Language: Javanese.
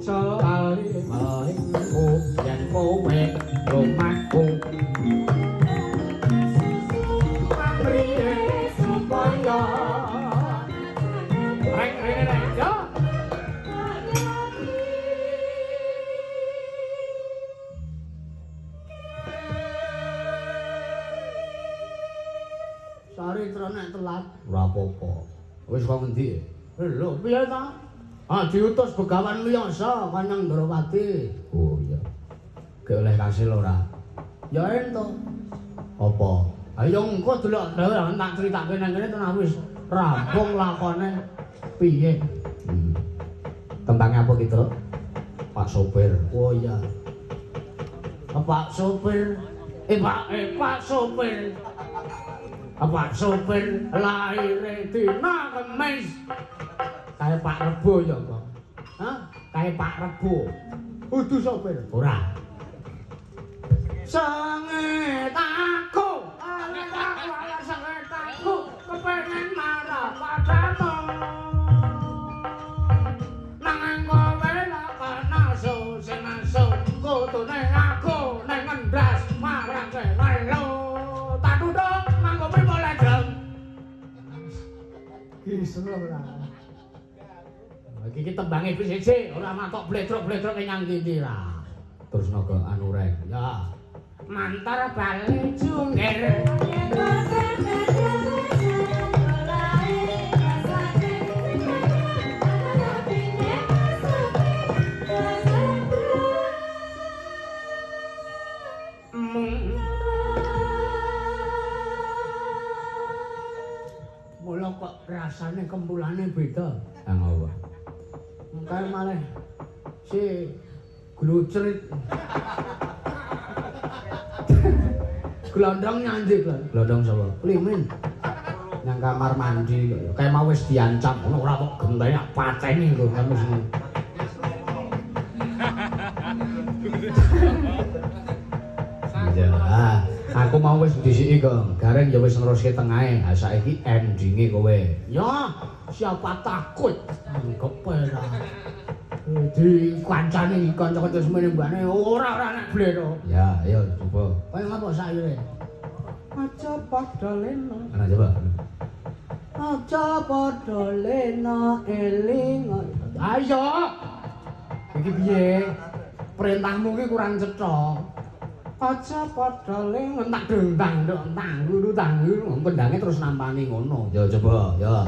cari maingku yen kowe lumaku priye supaya rek yo sari trenek telat ora apa-apa wis kok ngendi lho piye ta diutus begawan liyasa Kanjeng Ndrawati. Oh iya. Ge oleh kasil ora? Ya ento. Apa? Ayo engko delok dhewe tak critakake nang kene tenan wis rampung lakone. Piye? Tembang apa gitu? Pak sopir. Oh iya. Pak sopir. Pak sopir. Pak sopir laire dina Kemis. Kaya Pak Rebo ya kok. Hah? Kaya Pak Rebo. Kudu sopir. Ora. Sengetaku. Sengetaku kepengin marah padamu. Nanging kowe lak nasu sing nasu kutune aku ning ngendras marang lelo. Tak tutuk nganggo pipo ledeng. Kisru ora. Iki tembange PCC ora matok bletruk-bletruk nyang ndi ra. Terus naga anu rek. Ya. Mantar bali jungger. Mula kok rasane kempulane beda. Nang apa? Mengkare malih si glucrit. Glondong nyandi lho. Glondong sapa? Limin. Nang kamar mandi kok. Kayak mau wis diancam ngono ora kok genteni pateni lho kamu semua. Ya, aku mau wis disiki kok. Gareng ya wis neruske tengahe. Ha saiki endinge kowe. Ya, siapa takut? Kepera. Di kancane kanca-kanca semene mbane ora nek blero. Ya, ayo coba. Kaya ngapa saire? Aja padha lena. Ana coba. Aja padha lena eling. Ayo. Iki piye? Perintahmu ki kurang cetha. Aja padha lena tak dendang ndok tanggu pendange terus nampani ngono. Ya coba, ya.